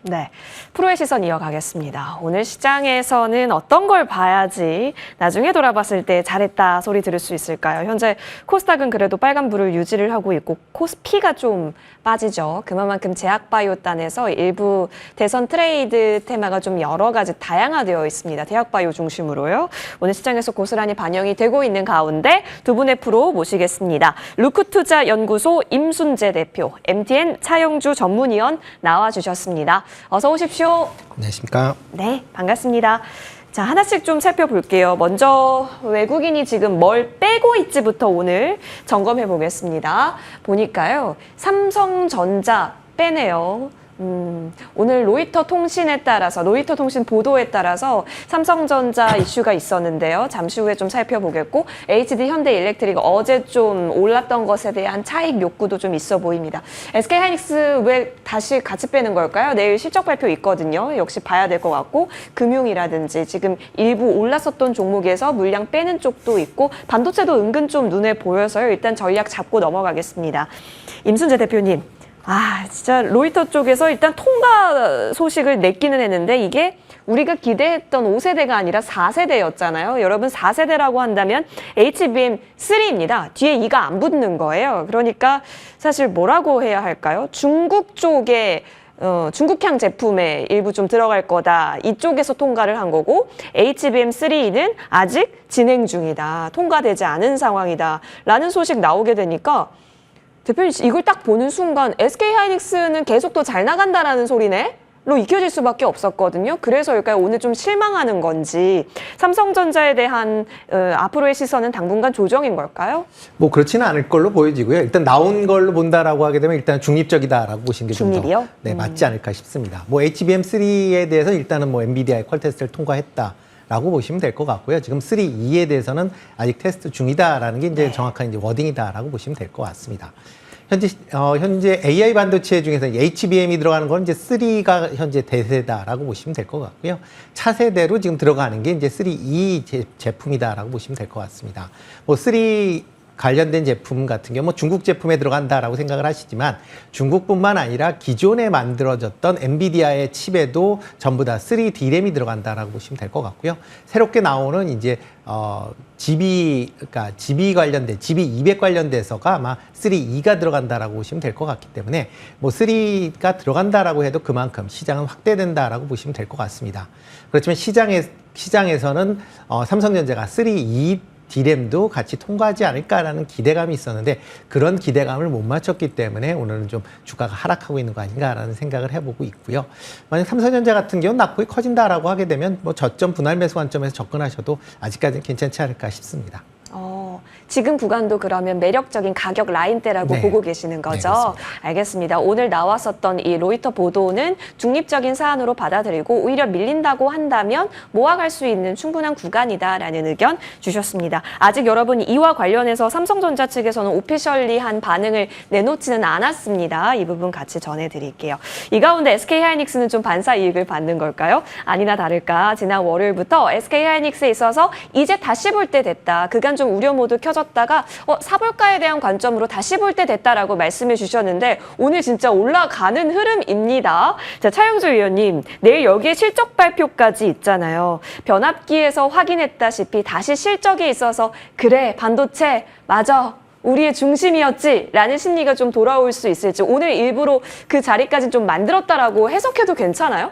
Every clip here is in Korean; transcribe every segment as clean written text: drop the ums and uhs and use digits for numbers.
네, 프로의 시선 이어가겠습니다. 오늘 시장에서는 어떤 걸 봐야지 나중에 돌아봤을 때 잘했다 소리 들을 수 있을까요? 현재 코스닥은 그래도 빨간불을 유지를 하고 있고 코스피가 좀 빠지죠. 그만큼 제약바이오단에서 일부 대선 트레이드 테마가 좀 여러 가지 다양화되어 있습니다. 대학바이오 중심으로요. 오늘 시장에서 고스란히 반영이 되고 있는 가운데 두 분의 프로 모시겠습니다. 루크투자연구소 임순재 대표, MTN 차영주 전문위원 나와주셨습니다. 어서 오십시오. 안녕하십니까. 네, 반갑습니다. 자, 하나씩 좀 살펴볼게요. 먼저 외국인이 지금 뭘 빼고 있지부터 오늘 점검해 보겠습니다. 보니까요, 삼성전자 빼네요. 오늘 로이터 통신 보도에 따라서 삼성전자 이슈가 있었는데요. 잠시 후에 좀 살펴보겠고, HD 현대일렉트릭 어제 좀 올랐던 것에 대한 차익 욕구도 좀 있어 보입니다. SK하이닉스 왜 다시 같이 빼는 걸까요? 내일 실적 발표 있거든요. 역시 봐야 될 것 같고, 금융이라든지 지금 일부 올랐었던 종목에서 물량 빼는 쪽도 있고, 반도체도 은근 좀 눈에 보여서요. 일단 전략 잡고 넘어가겠습니다. 임순재 대표님. 진짜 로이터 쪽에서 일단 통과 소식을 냈기는 했는데 이게 우리가 기대했던 5세대가 아니라 4세대였잖아요. 여러분 4세대라고 한다면 HBM3입니다. 뒤에 2가 안 붙는 거예요. 그러니까 사실 뭐라고 해야 할까요? 중국 쪽에 중국향 제품에 일부 좀 들어갈 거다. 이쪽에서 통과를 한 거고 HBM3는 아직 진행 중이다. 통과되지 않은 상황이다. 라는 소식 나오게 되니까 대표님, 이걸 딱 보는 순간 SK하이닉스는 계속 더 잘 나간다라는 소리네? 로 익혀질 수밖에 없었거든요. 그래서일까요? 오늘 좀 실망하는 건지 삼성전자에 대한 앞으로의 시선은 당분간 조정인 걸까요? 뭐 그렇지는 않을 걸로 보여지고요. 일단 나온 걸로 본다라고 하게 되면 일단 중립적이다라고 보시는 게 좀 더 맞지 않을까 싶습니다. 뭐 HBM3에 대해서 일단은 뭐 엔비디아의 퀄 테스트를 통과했다. 라고 보시면 될 것 같고요. 지금 3E에 대해서는 아직 테스트 중이다라는 게 이제 정확한 이제 워딩이다라고 보시면 될 것 같습니다. 현재 AI 반도체 중에서 HBM이 들어가는 건 이제 3가 현재 대세다라고 보시면 될 것 같고요. 차세대로 지금 들어가는 게 이제 3E 제품이다라고 보시면 될 것 같습니다. 뭐 3 관련된 제품 같은 경우 중국 제품에 들어간다라고 생각을 하시지만 중국뿐만 아니라 기존에 만들어졌던 엔비디아의 칩에도 전부 다 3D램이 들어간다라고 보시면 될 것 같고요. 새롭게 나오는 이제 그러니까 GB200 관련돼서가 아마 3E가 들어간다라고 보시면 될 것 같기 때문에 뭐 3가 들어간다라고 해도 그만큼 시장은 확대된다라고 보시면 될 것 같습니다. 그렇지만 시장에서는 삼성전자가 3E D램도 같이 통과하지 않을까라는 기대감이 있었는데 그런 기대감을 못 맞췄기 때문에 오늘은 좀 주가가 하락하고 있는 거 아닌가라는 생각을 해보고 있고요. 만약 삼성전자 같은 경우는 낙폭이 커진다라고 하게 되면 뭐 저점 분할 매수 관점에서 접근하셔도 아직까지는 괜찮지 않을까 싶습니다. 지금 구간도 그러면 매력적인 가격 라인대라고 보고 계시는 거죠? 네, 알겠습니다. 오늘 나왔었던 이 로이터 보도는 중립적인 사안으로 받아들이고 오히려 밀린다고 한다면 모아갈 수 있는 충분한 구간이다라는 의견 주셨습니다. 아직 여러분 이와 관련해서 삼성전자 측에서는 오피셜리한 반응을 내놓지는 않았습니다. 이 부분 같이 전해드릴게요. 이 가운데 SK하이닉스는 좀 반사 이익을 받는 걸까요? 아니나 다를까 지난 월요일부터 SK하이닉스에 있어서 이제 다시 볼 때 됐다. 그간 좀 우려 모드 켜졌다가 사볼까에 대한 관점으로 다시 볼 때 됐다라고 말씀해 주셨는데 오늘 진짜 올라가는 흐름입니다. 자, 차영주 위원님, 내일 여기에 실적 발표까지 있잖아요. 변압기에서 확인했다시피 다시 실적에 있어서 그래, 반도체 맞아. 우리의 중심이었지 라는 심리가 좀 돌아올 수 있을지 오늘 일부러 그 자리까지 좀 만들었다라고 해석해도 괜찮아요?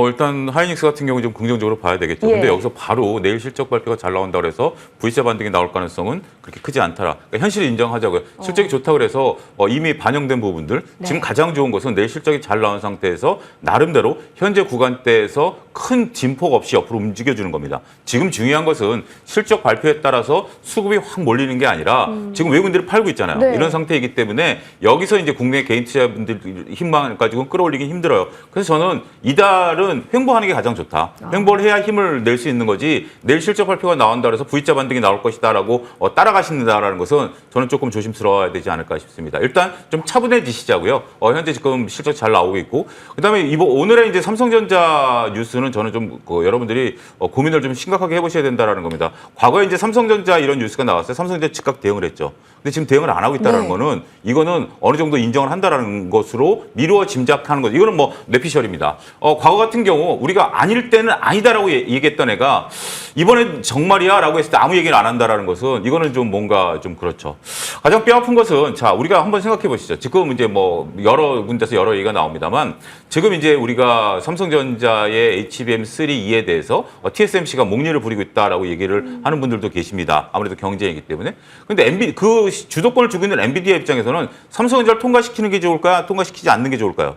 일단 하이닉스 같은 경우 좀 긍정적으로 봐야 되겠죠. 근데 여기서 바로 내일 실적 발표가 잘 나온다 그래서 V자 반등이 나올 가능성은 그렇게 크지 않더라. 그러니까 현실을 인정하자고요. 실적이 좋다 그래서 이미 반영된 부분들 지금 가장 좋은 것은 내일 실적이 잘 나온 상태에서 나름대로 현재 구간대에서 큰 진폭 없이 옆으로 움직여주는 겁니다. 지금 중요한 것은 실적 발표에 따라서 수급이 확 몰리는 게 아니라 지금 외국인들이 팔고 있잖아요. 이런 상태이기 때문에 여기서 이제 국내 개인 투자분들 힘만 가지고 끌어올리기 힘들어요. 그래서 저는 이달은 횡보하는 게 가장 좋다. 횡보를 해야 힘을 낼 수 있는 거지 내일 실적 발표가 나온다 그래서 V자 반등이 나올 것이다라고 따라가신다라는 것은 저는 조금 조심스러워야 되지 않을까 싶습니다. 일단 좀 차분해지시자고요. 현재 지금 실적 잘 나오고 있고 그다음에 오늘의 이제 삼성전자 뉴스는 부분은 저는 좀 여러분들이 고민을 좀 심각하게 해보셔야 된다라는 겁니다. 과거에 이제 삼성전자 이런 뉴스가 나왔어요. 삼성전자 즉각 대응을 했죠. 근데 지금 대응을 안 하고 있다는 거는 이거는 어느 정도 인정을 한다라는 것으로 미루어 짐작하는 거죠. 이거는 뭐 뇌피셜입니다. 과거 같은 경우 우리가 아닐 때는 아니다라고 얘기했던 애가 이번엔 정말이야라고 했을 때 아무 얘기를 안 한다라는 것은 이거는 좀 뭔가 좀 그렇죠. 가장 뼈아픈 것은 자 우리가 한번 생각해 보시죠. 지금 이제 뭐 여러 군데서 여러 얘기가 나옵니다만 지금 이제 우리가 삼성전자의 HBM3E에 대해서 TSMC가 목리를 부리고 있다라고 얘기를 하는 분들도 계십니다. 아무래도 경쟁이기 때문에. 근데 그 주도권을 쥐고 있는 엔비디아 입장에서는 삼성전자를 통과시키는 게 좋을까요? 통과시키지 않는 게 좋을까요?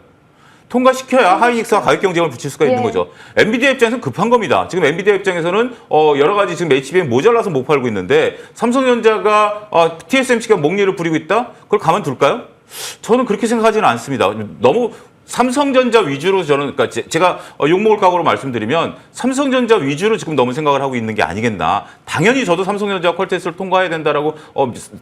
통과시켜야 하이닉스와 가격 경쟁을 붙일 수가 있는 거죠. 엔비디아 입장에서는 급한 겁니다. 지금 엔비디아 입장에서는 여러 가지 지금 HBM 모자라서 못 팔고 있는데 삼성전자가 TSMC가 목리를 부리고 있다? 그걸 가만둘까요? 저는 그렇게 생각하지는 않습니다. 너무 삼성전자 위주로 저는 그러니까 제가 욕먹을 각오로 말씀드리면 삼성전자 위주로 지금 너무 생각을 하고 있는 게 아니겠나. 당연히 저도 삼성전자 퀄테스트를 통과해야 된다라고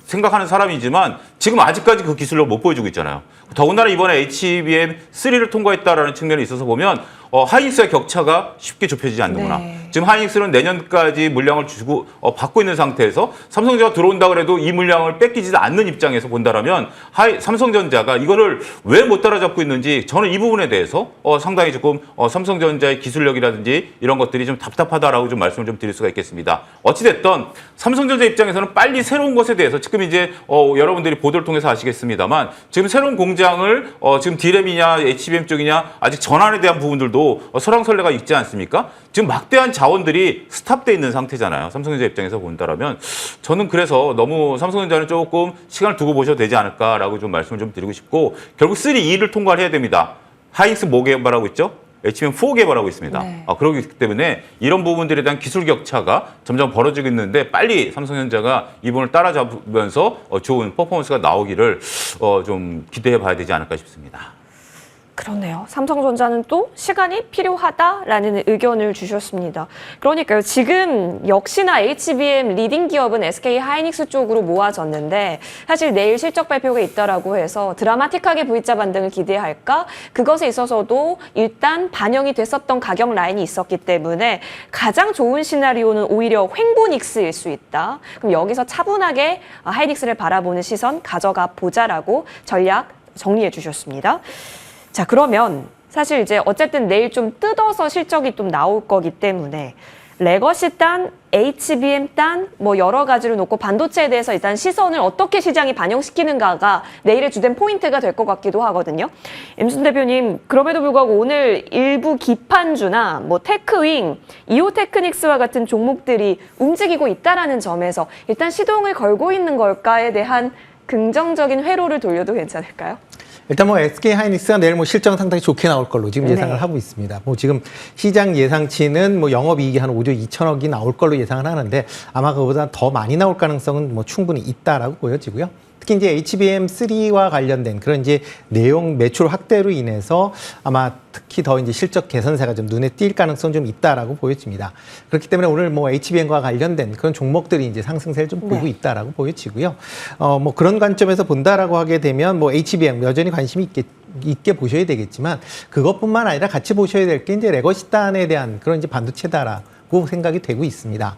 생각하는 사람이지만 지금 아직까지 그 기술력을 못 보여주고 있잖아요. 더군다나 이번에 HBM3를 통과했다라는 측면에 있어서 보면 하이닉스의 격차가 쉽게 좁혀지지 않는구나. 네. 지금 하이닉스는 내년까지 물량을 주고 받고 있는 상태에서 삼성전자가 들어온다 그래도 이 물량을 뺏기지 않는 입장에서 본다라면 삼성전자가 이거를 왜 못 따라잡고 있는지 저는 이 부분에 대해서 상당히 조금 삼성전자의 기술력이라든지 이런 것들이 좀 답답하다라고 좀 말씀을 좀 드릴 수가 있겠습니다. 어찌됐든 삼성전자 입장에서는 빨리 새로운 것에 대해서 지금 이제 여러분들이 보도를 통해서 아시겠습니다만 지금 새로운 공장을 지금 D램이냐 HBM 쪽이냐 아직 전환에 대한 부분들도 설왕설래가 있지 않습니까? 지금 막대한 자원들이 스탑돼 있는 상태잖아요. 삼성전자 입장에서 본다라면 저는 그래서 너무 삼성전자는 조금 시간을 두고 보셔도 되지 않을까라고 좀 말씀을 좀 드리고 싶고 결국 3E를 통과를 해야 됩니다. 하이닉스 뭐 개발하고 있죠? HBM4 개발하고 있습니다. 네. 그렇기 때문에 이런 부분들에 대한 기술 격차가 점점 벌어지고 있는데 빨리 삼성전자가 이 부분을 따라잡으면서 좋은 퍼포먼스가 나오기를 좀 기대해 봐야 되지 않을까 싶습니다. 그렇네요. 삼성전자는 또 시간이 필요하다라는 의견을 주셨습니다. 그러니까요. 지금 역시나 HBM 리딩 기업은 SK 하이닉스 쪽으로 모아졌는데 사실 내일 실적 발표가 있다라고 해서 드라마틱하게 V자 반등을 기대할까? 그것에 있어서도 일단 반영이 됐었던 가격 라인이 있었기 때문에 가장 좋은 시나리오는 오히려 횡보닉스일 수 있다. 그럼 여기서 차분하게 하이닉스를 바라보는 시선 가져가 보자라고 전략 정리해 주셨습니다. 자, 그러면 사실 이제 어쨌든 내일 좀 뜯어서 실적이 좀 나올 거기 때문에 레거시 단, HBM 단, 뭐 여러 가지를 놓고 반도체에 대해서 일단 시선을 어떻게 시장이 반영시키는가가 내일의 주된 포인트가 될 것 같기도 하거든요. 임순 대표님, 그럼에도 불구하고 오늘 일부 기판주나 뭐 테크윙, 이오테크닉스와 같은 종목들이 움직이고 있다라는 점에서 일단 시동을 걸고 있는 걸까에 대한 긍정적인 회로를 돌려도 괜찮을까요? 일단 뭐 SK 하이닉스가 내일 뭐 실적은 상당히 좋게 나올 걸로 지금 예상을 하고 있습니다. 뭐 지금 시장 예상치는 뭐 영업이익이 한 5조 2천억이 나올 걸로 예상을 하는데 아마 그보다 더 많이 나올 가능성은 뭐 충분히 있다라고 보여지고요. 특히 이제 HBM3와 관련된 그런 이제 내용 매출 확대로 인해서 아마 특히 더 이제 실적 개선세가 좀 눈에 띌 가능성이 좀 있다라고 보여집니다. 그렇기 때문에 오늘 뭐 HBM과 관련된 그런 종목들이 이제 상승세를 좀 보이고 있다라고 보여지고요. 뭐 그런 관점에서 본다라고 하게 되면 뭐 HBM 여전히 관심이 있게 보셔야 되겠지만 그것뿐만 아니라 같이 보셔야 될 게 이제 레거시 단에 대한 그런 이제 반도체다라. 고 생각이 되고 있습니다.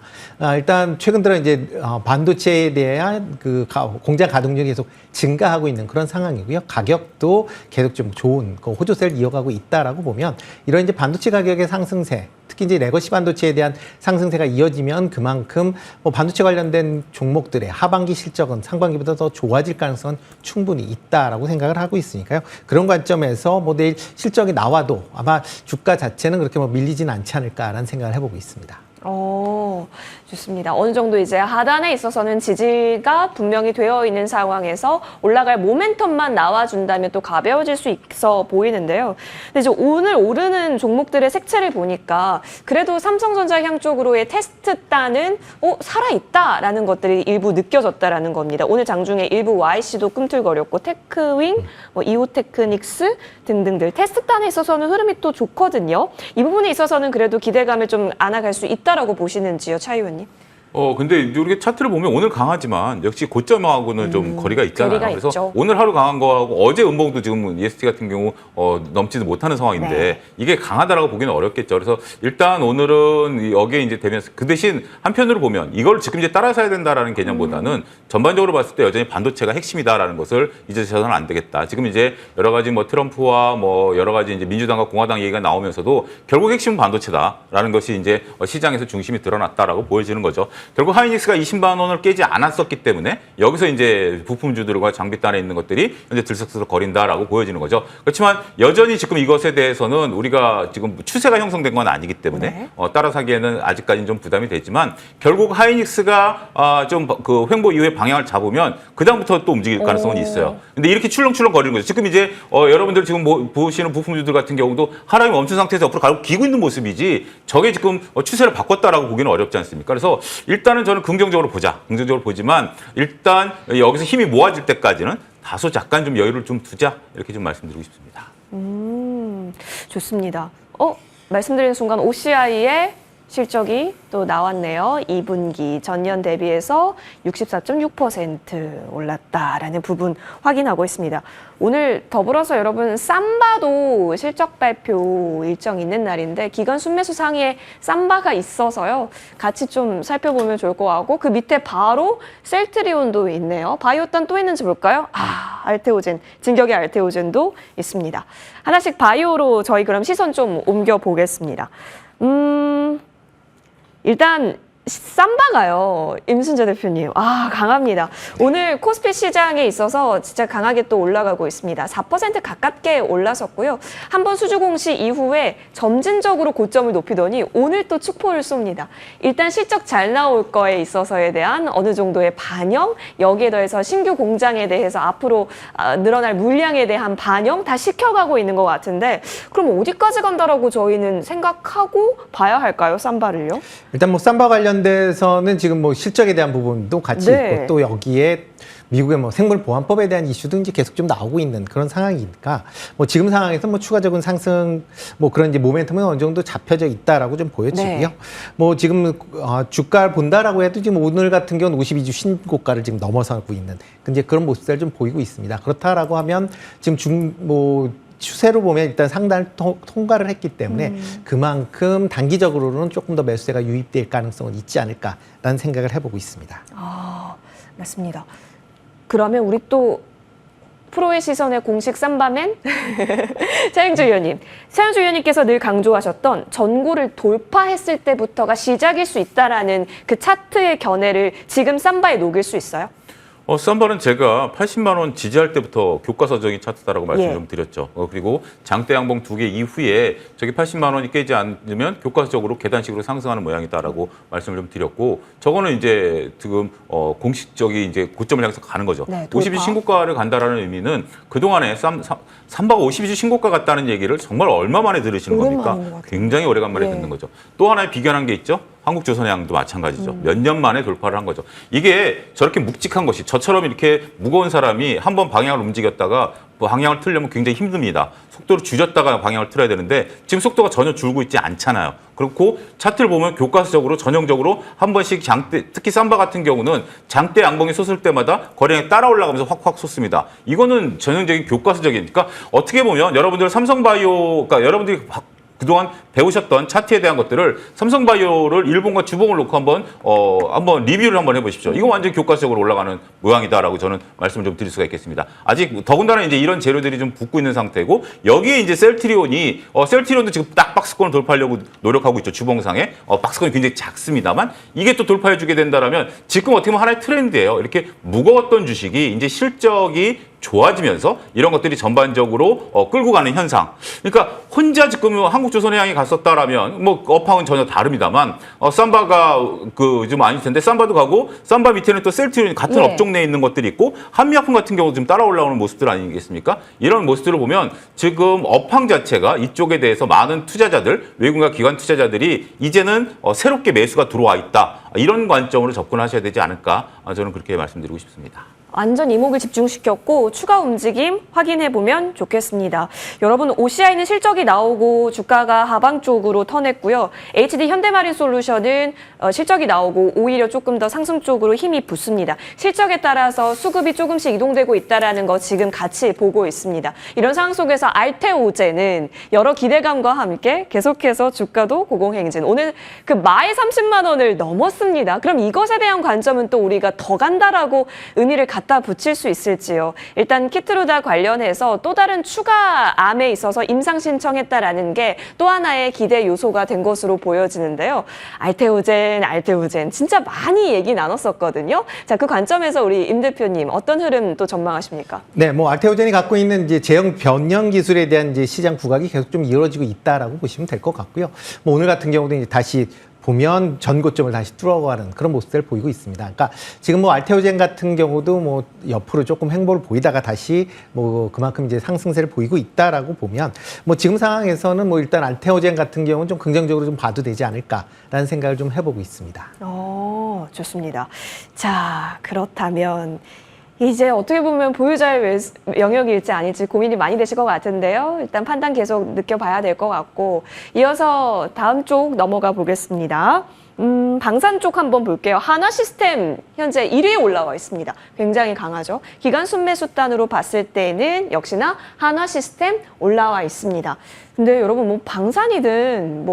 일단 최근 들어 이제 반도체에 대한 그 공장 가동률이 계속 증가하고 있는 그런 상황이고요. 가격도 계속 좀 좋은 그 호조세를 이어가고 있다라고 보면 이런 이제 반도체 가격의 상승세, 특히 이제 레거시 반도체에 대한 상승세가 이어지면 그만큼 뭐 반도체 관련된 종목들의 하반기 실적은 상반기보다 더 좋아질 가능성은 충분히 있다라고 생각을 하고 있으니까요. 그런 관점에서 뭐 내일 실적이 나와도 아마 주가 자체는 그렇게 뭐 밀리진 않지 않을까라는 생각을 해보고 있습니다. 좋습니다. 어느 정도 이제 하단에 있어서는 지지가 분명히 되어 있는 상황에서 올라갈 모멘텀만 나와준다면 또 가벼워질 수 있어 보이는데요. 근데 이제 오늘 오르는 종목들의 색채를 보니까 그래도 삼성전자 향 쪽으로의 테스트 단은 살아있다라는 것들이 일부 느껴졌다라는 겁니다. 오늘 장중에 일부 YC도 꿈틀거렸고 테크윙, 뭐 이오테크닉스 등등들 테스트 단에 있어서는 흐름이 또 좋거든요. 이 부분에 있어서는 그래도 기대감을 좀 안아갈 수 있다라고 보시는지요, 차 의원님? 근데 이렇게 차트를 보면 오늘 강하지만 역시 고점하고는 좀 거리가 있잖아요. 거리가 그래서 있죠. 오늘 하루 강한 거하고 어제 음봉도 지금 EST 같은 경우 넘지도 못하는 상황인데 네. 이게 강하다라고 보기는 어렵겠죠. 그래서 일단 오늘은 여기에 이제 되면서 그 대신 한편으로 보면 이걸 지금 이제 따라서야 된다라는 개념보다는 전반적으로 봤을 때 여전히 반도체가 핵심이다라는 것을 잊어서는 안 되겠다. 지금 이제 여러 가지 뭐 트럼프와 뭐 여러 가지 이제 민주당과 공화당 얘기가 나오면서도 결국 핵심은 반도체다라는 것이 이제 시장에서 중심이 드러났다라고 보여지는 거죠. 결국 하이닉스가 20만 원을 깨지 않았었기 때문에 여기서 이제 부품주들과 장비단에 있는 것들이 현재 들썩들썩 거린다라고 보여지는 거죠. 그렇지만 여전히 지금 이것에 대해서는 우리가 지금 추세가 형성된 건 아니기 때문에 네. 따라 사기에는 아직까지는 좀 부담이 되지만 결국 하이닉스가 좀 그 횡보 이후에 방향을 잡으면 그다음부터 또 움직일 가능성은 있어요. 근데 이렇게 출렁출렁 거리는 거죠. 지금 이제 여러분들 지금 보시는 부품주들 같은 경우도 하락이 멈춘 상태에서 옆으로 가고 기고 있는 모습이지 저게 지금 추세를 바꿨다라고 보기는 어렵지 않습니까? 그래서 일단은 저는 긍정적으로 보자. 긍정적으로 보지만 일단 여기서 힘이 모아질 때까지는 다소 잠깐 좀 여유를 좀 두자. 이렇게 좀 말씀드리고 싶습니다. 좋습니다. 말씀드리는 순간 OCI의 실적이 또 나왔네요. 2분기 전년 대비해서 64.6% 올랐다라는 부분 확인하고 있습니다. 오늘 더불어서 여러분 삼바도 실적 발표 일정 있는 날인데 기관 순매수 상위에 삼바가 있어서요. 같이 좀 살펴보면 좋을 것 같고 그 밑에 바로 셀트리온도 있네요. 바이오단 또 있는지 볼까요? 알테오젠, 진격의 알테오젠도 있습니다. 하나씩 바이오로 저희 그럼 시선 좀 옮겨 보겠습니다. 일단 삼바가요. 임순재 대표님. 강합니다. 오늘 코스피 시장에 있어서 진짜 강하게 또 올라가고 있습니다. 4% 가깝게 올라섰고요. 한번 수주 공시 이후에 점진적으로 고점을 높이더니 오늘 또 축포를 쏩니다. 일단 실적 잘 나올 거에 있어서에 대한 어느 정도의 반영, 여기에 더해서 신규 공장에 대해서 앞으로 늘어날 물량에 대한 반영 다 시켜가고 있는 것 같은데 그럼 어디까지 간다라고 저희는 생각하고 봐야 할까요? 삼바를요? 일단 뭐 삼바 관련돼서는 지금 뭐 실적에 대한 부분도 같이 네. 있고 또 여기에 미국의 뭐 생물보안법에 대한 이슈도 이제 계속 좀 나오고 있는 그런 상황이니까 뭐 지금 상황에서 뭐 추가적인 상승 뭐 그런 이제 모멘텀은 어느 정도 잡혀져 있다라고 좀 보여지고요. 네. 뭐 지금 주가를 본다라고 해도 지금 오늘 같은 경우는 52주 신고가를 지금 넘어서고 있는 이제 그런 모습들 좀 보이고 있습니다. 그렇다라고 하면 지금 추세로 보면 일단 상단을 통과를 했기 때문에 그만큼 단기적으로는 조금 더 매수세가 유입될 가능성은 있지 않을까라는 생각을 해보고 있습니다. 맞습니다. 그러면 우리 또 프로의 시선의 공식 삼바맨 차영주 의원님. 차영주 의원님께서 늘 강조하셨던 전고를 돌파했을 때부터가 시작일 수 있다라는 그 차트의 견해를 지금 삼바에 녹일 수 있어요? 삼바는 제가 80만 원 지지할 때부터 교과서적인 차트다라고 말씀 좀 드렸죠. 그리고 장대 양봉 2개 이후에 저게 80만 원이 깨지 않으면 교과서적으로 계단식으로 상승하는 모양이다라고 말씀을 좀 드렸고 저거는 이제 지금 공식적인 이제 고점을 향해서 가는 거죠. 네, 돌파. 52주 신고가를 간다라는 의미는 그동안에 삼바가 52주 신고가 갔다는 얘기를 정말 얼마 만에 들으시는 겁니까? 오랜만인 것 같아요. 굉장히 오래간만에 네. 듣는 거죠. 또 하나의 비견한 게 있죠. 한국조선해양도 마찬가지죠. 몇 년 만에 돌파를 한 거죠. 이게 저렇게 묵직한 것이 저처럼 이렇게 무거운 사람이 한번 방향을 움직였다가 방향을 틀려면 굉장히 힘듭니다. 속도를 줄였다가 방향을 틀어야 되는데 지금 속도가 전혀 줄고 있지 않잖아요. 그렇고 차트를 보면 교과서적으로 전형적으로 한 번씩 장대, 특히 삼바 같은 경우는 장대 양봉이 솟을 때마다 거래량이 따라 올라가면서 확확 솟습니다. 이거는 전형적인 교과서적인, 그러니까 어떻게 보면 여러분들 삼성바이오, 그러니까 여러분들이 그동안 배우셨던 차트에 대한 것들을 삼성바이오를 일본과 주봉을 놓고 한번 리뷰를 한번 해보십시오. 이거 완전 교과서적으로 올라가는 모양이다라고 저는 말씀을 좀 드릴 수가 있겠습니다. 아직 더군다나 이제 이런 재료들이 좀 붙고 있는 상태고 여기에 이제 셀트리온도 지금 딱 박스권을 돌파하려고 노력하고 있죠. 주봉상에 박스권이 굉장히 작습니다만 이게 또 돌파해주게 된다라면 지금 어떻게 보면 하나의 트렌드예요. 이렇게 무거웠던 주식이 이제 실적이 좋아지면서 이런 것들이 전반적으로 끌고 가는 현상. 그러니까 혼자 지금 한국조선해양이 갔었다라면 뭐 업황은 전혀 다릅니다만 삼바가 좀 아닐 텐데 삼바도 가고 삼바 밑에는 또 셀트리온 같은 네. 업종 내에 있는 것들이 있고 한미약품 같은 경우도 좀 따라 올라오는 모습들 아니겠습니까? 이런 모습들을 보면 지금 업황 자체가 이쪽에 대해서 많은 투자자들, 외국인과 기관 투자자들이 이제는 새롭게 매수가 들어와 있다. 이런 관점으로 접근하셔야 되지 않을까 저는 그렇게 말씀드리고 싶습니다. 완전 이목을 집중시켰고 추가 움직임 확인해보면 좋겠습니다. 여러분 OCI는 실적이 나오고 주가가 하방 쪽으로 턴했고요. HD 현대마린솔루션은 실적이 나오고 오히려 조금 더 상승 쪽으로 힘이 붙습니다. 실적에 따라서 수급이 조금씩 이동되고 있다는 거 지금 같이 보고 있습니다. 이런 상황 속에서 알테오제는 여러 기대감과 함께 계속해서 주가도 고공행진. 오늘 그 마의 30만 원을 넘었습니다. 그럼 이것에 대한 관점은 또 우리가 더 간다라고 의미를 갖다 붙일 수 있을지요. 일단 키트루다 관련해서 또 다른 추가 암에 있어서 임상 신청했다라는 게 또 하나의 기대 요소가 된 것으로 보여지는데요. 알테오젠 진짜 많이 얘기 나눴었거든요. 자, 그 관점에서 우리 임 대표님 어떤 흐름 또 전망하십니까? 네, 뭐 알테오젠이 갖고 있는 이제 제형 변형 기술에 대한 이제 시장 부각이 계속 좀 이루어지고 있다라고 보시면 될 것 같고요. 뭐 오늘 같은 경우도 이제 다시 보면 전고점을 다시 뚫어가는 그런 모습들을 보이고 있습니다. 그러니까 지금 뭐 알테오젠 같은 경우도 뭐 옆으로 조금 횡보를 보이다가 다시 뭐 그만큼 이제 상승세를 보이고 있다라고 보면 뭐 지금 상황에서는 뭐 일단 알테오젠 같은 경우는 좀 긍정적으로 좀 봐도 되지 않을까라는 생각을 좀 해보고 있습니다. 좋습니다. 자, 그렇다면 이제 어떻게 보면 보유자의 영역일지 아닐지 고민이 많이 되실 것 같은데요. 일단 판단 계속 느껴봐야 될 것 같고 이어서 다음 쪽 넘어가 보겠습니다. 방산 쪽 한번 볼게요. 한화시스템 현재 1위에 올라와 있습니다. 굉장히 강하죠. 기간 순매수단으로 봤을 때는 역시나 한화시스템 올라와 있습니다. 근데 여러분 뭐 방산이든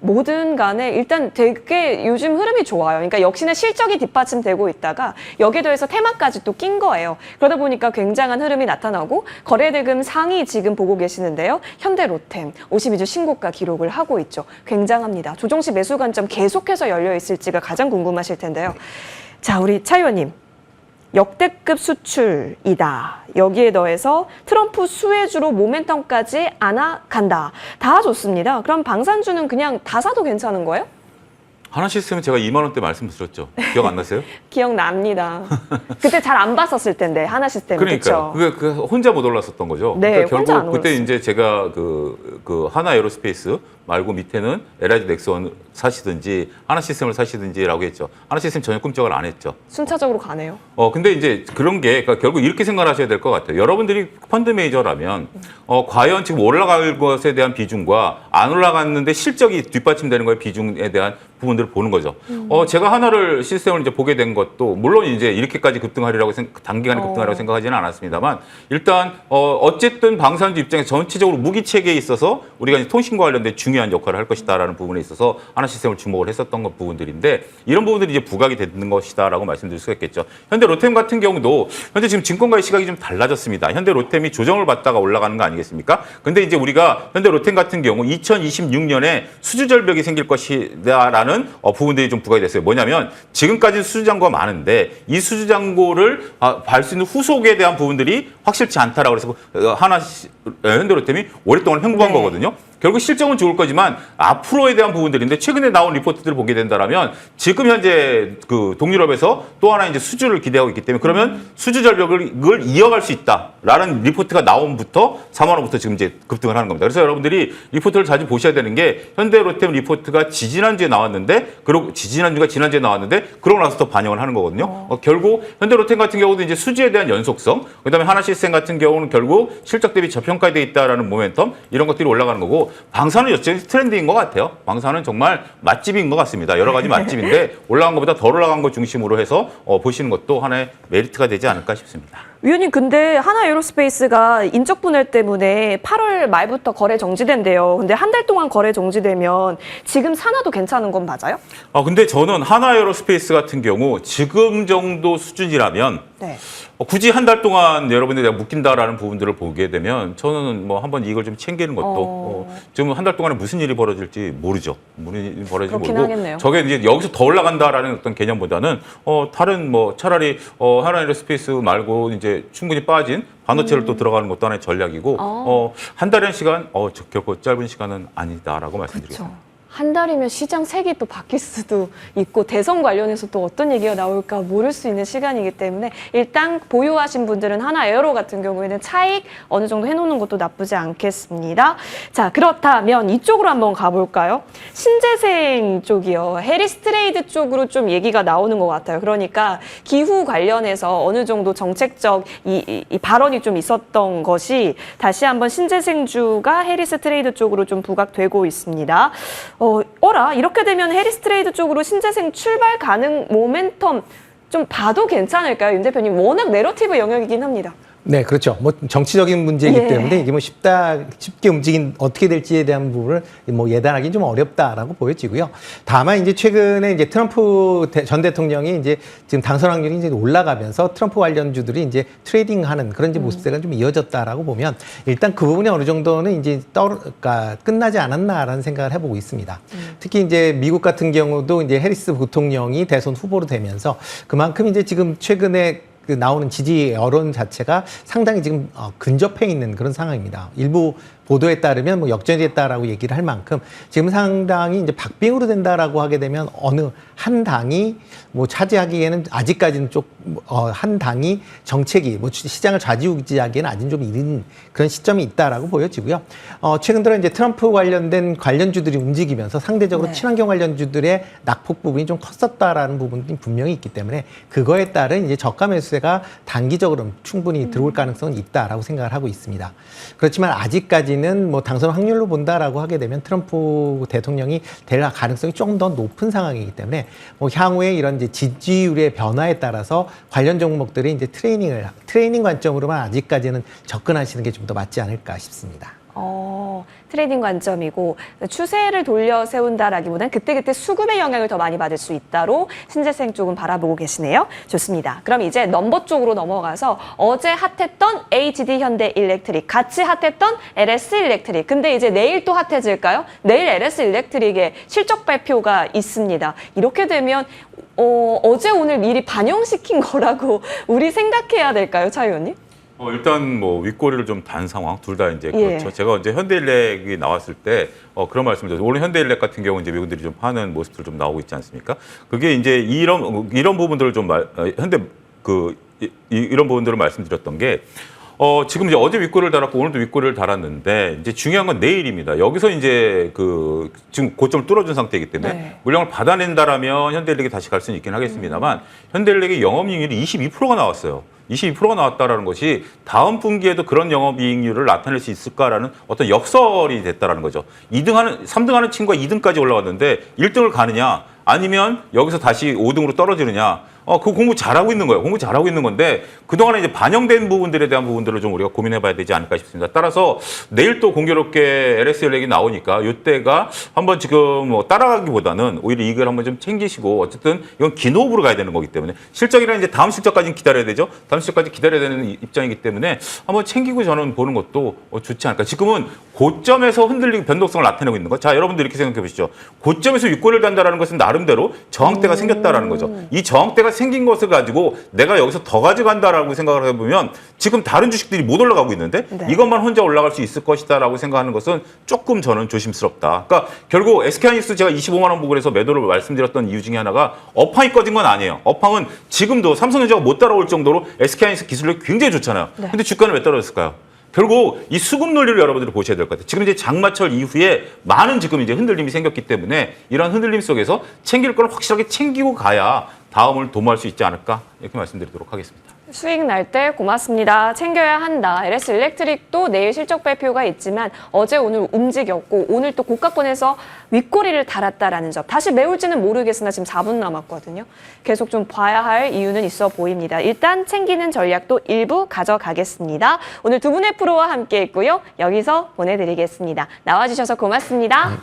뭐든 간에 일단 되게 요즘 흐름이 좋아요. 그러니까 역시나 실적이 뒷받침되고 있다가 여기에 더해서 테마까지 또 낀 거예요. 그러다 보니까 굉장한 흐름이 나타나고 거래대금 상위 지금 보고 계시는데요. 현대로템 52주 신고가 기록을 하고 있죠. 굉장합니다. 조정시 매수 관점 계속해서 열려 있을지가 가장 궁금하실 텐데요. 자, 우리 차 의원님. 역대급 수출이다. 여기에 더해서 트럼프 수혜주로 모멘텀까지 안아간다. 다 좋습니다. 그럼 방산주는 그냥 다 사도 괜찮은 거예요? 하나시스템은 제가 2만 원대 말씀드렸죠. 기억 안 나세요? 기억납니다. 그때 잘 안 봤었을 텐데 하나시스템. 그러니까 그 혼자 못 올랐었던 거죠. 네, 그러니까 혼자 안 결국 그때 올랐어요. 이제 제가 그 하나 에어로스페이스 말고 밑에는 LIG 넥스원 사시든지 하나시스템을 사시든지라고 했죠. 하나시스템 전혀 꿈쩍을 안 했죠. 순차적으로 가네요. 근데 이제 그런 게 그러니까 결국 이렇게 생각하셔야 될 것 같아요. 여러분들이 펀드 매니저라면 과연 지금 올라갈 것에 대한 비중과 안 올라갔는데 실적이 뒷받침되는 거에 비중에 대한 부분들을 보는 거죠. 제가 하나를 시스템을 이제 보게 된 것도 물론 이제 이렇게까지 급등하리라고 단기간에 급등하리라고 생각하지는 않았습니다만 일단 어쨌든 방산주 입장에서 전체적으로 무기 체계에 있어서 우리가 이제 통신과 관련된 중요한 역할을 할 것이다라는 부분에 있어서 하나 시스템을 주목을 했었던 부분들인데 이런 부분들이 이제 부각이 되는 것이다라고 말씀드릴 수가 있겠죠. 현대 로템 같은 경우도 현재 지금 증권가의 시각이 좀 달라졌습니다. 현대 로템이 조정을 받다가 올라가는 거 아니겠습니까? 근데 이제 우리가 현대 로템 같은 경우 2026년에 수주 절벽이 생길 것이다라는 부분들이 좀 부각이 됐어요. 뭐냐면 지금까지 수주 잔고가 많은데 이 수주 잔고를 발 수 있는 후속에 대한 부분들이 확실치 않다라고 해서 현대 로템이 오랫동안 횡보한 거거든요. 결국 실적은 좋을 거지만 앞으로에 대한 부분들인데 최근에 나온 리포트들을 보게 된다라면 지금 현재 그 동유럽에서 또 하나 이제 수주를 기대하고 있기 때문에 그러면 수주 절벽을 이어갈 수 있다라는 리포트가 나온부터 4만 원부터 지금 이제 급등을 하는 겁니다. 그래서 여러분들이 리포트를 자주 보셔야 되는 게 현대로템 리포트가 지지난주에 나왔는데 그리고 지난주에 나왔는데 그러고 나서 또 반영을 하는 거거든요. 결국 현대로템 같은 경우도 이제 수주에 대한 연속성, 그다음에 하나시스템 같은 경우는 결국 실적 대비 저평가되어 있다라는 모멘텀 이런 것들이 올라가는 거고. 방산은 여전히 트렌드인 것 같아요. 방산은 정말 맛집인 것 같습니다. 여러 가지 맛집인데 올라간 것보다 덜 올라간 것 중심으로 해서 보시는 것도 하나의 메리트가 되지 않을까 싶습니다. 위원님, 근데 하나 에어로스페이스가 인적 분해 때문에 8월 말부터 거래 정지된대요. 근데 한 달 동안 거래 정지되면 지금 사놔도 괜찮은 건 맞아요? 근데 저는 하나 에어로스페이스 같은 경우 지금 정도 수준이라면 네. 굳이 한 달 동안 여러분들이 내가 묶인다라는 부분들을 보게 되면 저는 뭐 한번 이걸 좀 챙기는 것도 지금 한 달 동안에 무슨 일이 벌어질지 모르죠. 무슨 일이 벌어질지 모르고 하겠네요. 저게 이제 여기서 더 올라간다라는 어떤 개념보다는 다른 뭐 차라리 하나 에어로스페이스 말고 이제 충분히 빠진 반도체를 또 들어가는 것도 하나의 전략이고 한 달의 시간 결코 짧은 시간은 아니다라고 말씀드립니다. 그렇죠. 한 달이면 시장 색이 또 바뀔 수도 있고 대선 관련해서 또 어떤 얘기가 나올까 모를 수 있는 시간이기 때문에 일단 보유하신 분들은 하나 에어로 같은 경우에는 차익 어느 정도 해놓는 것도 나쁘지 않겠습니다. 자, 그렇다면 이쪽으로 한번 가볼까요? 신재생 쪽이요. 해리스 트레이드 쪽으로 좀 얘기가 나오는 것 같아요. 그러니까 기후 관련해서 어느 정도 정책적 이 발언이 좀 있었던 것이 다시 한번 신재생주가 해리스 트레이드 쪽으로 좀 부각되고 있습니다. 이렇게 되면 해리스 트레이드 쪽으로 신재생 출발 가능 모멘텀 좀 봐도 괜찮을까요? 윤 대표님, 워낙 내러티브 영역이긴 합니다. 네, 그렇죠. 뭐 정치적인 문제이기 예. 때문에 이게 뭐 쉽게 어떻게 될지에 대한 부분을 뭐 예단하기는 좀 어렵다라고 보여지고요. 다만 이제 최근에 이제 트럼프 전 대통령이 이제 지금 당선 확률이 이제 올라가면서 트럼프 관련주들이 이제 트레이딩하는 그런 이제 모습세가 좀 이어졌다라고 보면 일단 그 부분이 어느 정도는 이제 그러니까 끝나지 않았나라는 생각을 해보고 있습니다. 특히 이제 미국 같은 경우도 이제 해리스 부통령이 대선 후보로 되면서 그만큼 이제 지금 최근에 나오는 지지 여론 자체가 상당히 지금 근접해 있는 그런 상황입니다. 일부 보도에 따르면 뭐 역전이 됐다라고 얘기를 할 만큼 지금 상당히 이제 박빙으로 된다라고 하게 되면 어느 한 당이 뭐 차지하기에는 아직까지는 한 당이 정책이 뭐 시장을 좌지우지하기에는 아직 좀 이른 그런 시점이 있다라고 보여지고요. 최근 들어 이제 트럼프 관련된 관련주들이 움직이면서 상대적으로 네. 친환경 관련주들의 낙폭 부분이 좀 컸었다라는 부분이 분명히 있기 때문에 그거에 따른 이제 저가 매수세가 단기적으로 충분히 들어올 가능성은 있다라고 생각을 하고 있습니다. 그렇지만 아직까지는 뭐 당선 확률로 본다라고 하게 되면 트럼프 대통령이 될 가능성이 조금 더 높은 상황이기 때문에 뭐 향후에 이런 이제 지지율의 변화에 따라서 관련 종목들이 이제 트레이닝 관점으로만 아직까지는 접근하시는 게 좀 더 맞지 않을까 싶습니다. 트레이딩 관점이고 추세를 돌려 세운다라기보다는 그때그때 수급의 영향을 더 많이 받을 수 있다로 신재생 쪽은 바라보고 계시네요. 좋습니다. 그럼 이제 넘버 쪽으로 넘어가서 어제 핫했던 HD 현대 일렉트릭, 같이 핫했던 LS 일렉트릭. 근데 이제 내일 또 핫해질까요? 내일 LS 일렉트릭의 실적 발표가 있습니다. 이렇게 되면 어제 오늘 미리 반영시킨 거라고 우리 생각해야 될까요, 차 의원님? 일단 뭐 윗꼬리를 좀 단 상황 둘 다 이제 예. 그렇죠. 제가 이제 현대일렉이 나왔을 때 그런 말씀드렸죠. 오늘 현대일렉 같은 경우 이제 미국들이 좀 파는 모습들 좀 나오고 있지 않습니까? 그게 이제 이런 부분들을 좀 이런 부분들을 말씀드렸던 게 지금 이제 어제 윗꼬리를 달았고 오늘도 윗꼬리를 달았는데 이제 중요한 건 내일입니다. 여기서 이제 지금 고점을 뚫어준 상태이기 때문에 네. 물량을 받아낸다라면 현대일렉이 다시 갈 수는 있긴 하겠습니다만 현대일렉의 영업이익률이 22%가 나왔어요. 22%가 나왔다라는 것이 다음 분기에도 그런 영업이익률을 나타낼 수 있을까라는 어떤 역설이 됐다라는 거죠. 3등하는 친구가 2등까지 올라왔는데 1등을 가느냐 아니면 여기서 다시 5등으로 떨어지느냐. 그 공부 잘하고 있는 거예요. 공부 잘하고 있는 건데 그동안에 이제 반영된 부분들에 대한 부분들을 좀 우리가 고민해 봐야 되지 않을까 싶습니다. 따라서 내일 또 공교롭게 LS 연락이 나오니까 이때가 한번 지금 따라가기보다는 오히려 이익을 한번 좀 챙기시고 어쨌든 이건 긴 호흡으로 가야 되는 거기 때문에 실적이랑 이제 다음 실적까지는 기다려야 되죠. 다음 실적까지 기다려야 되는 입장이기 때문에 한번 챙기고 저는 보는 것도 좋지 않을까. 지금은 고점에서 흔들리고 변동성을 나타내고 있는 거. 자, 여러분들 이렇게 생각해 보시죠. 고점에서 윗골을 단다라는 것은 나름대로 저항대가 생겼다라는 거죠. 이 저항대가 생긴 것을 가지고 내가 여기서 더 가져간다라고 생각을 해보면 지금 다른 주식들이 못 올라가고 있는데 네. 이것만 혼자 올라갈 수 있을 것이다라고 생각하는 것은 조금 저는 조심스럽다. 그러니까 결국 SK하이닉스 제가 25만 원 부근에서 매도를 말씀드렸던 이유 중에 하나가 업황이 꺼진 건 아니에요. 업황은 지금도 삼성전자가 못 따라올 정도로 SK하이닉스 기술력이 굉장히 좋잖아요. 네. 근데 주가는 왜 떨어졌을까요? 결국 이 수급 논리를 여러분들이 보셔야 될 것 같아요. 지금 이제 장마철 이후에 많은 지금 이제 흔들림이 생겼기 때문에 이런 흔들림 속에서 챙길 걸 확실하게 챙기고 가야 다음을 도모할 수 있지 않을까 이렇게 말씀드리도록 하겠습니다. 수익 날 때 고맙습니다. 챙겨야 한다. LS 일렉트릭도 내일 실적 발표가 있지만 어제 오늘 움직였고 오늘 또 고가권에서 윗꼬리를 달았다라는 점. 다시 메울지는 모르겠으나 지금 4분 남았거든요. 계속 좀 봐야 할 이유는 있어 보입니다. 일단 챙기는 전략도 일부 가져가겠습니다. 오늘 두 분의 프로와 함께 했고요. 여기서 보내드리겠습니다. 나와주셔서 고맙습니다.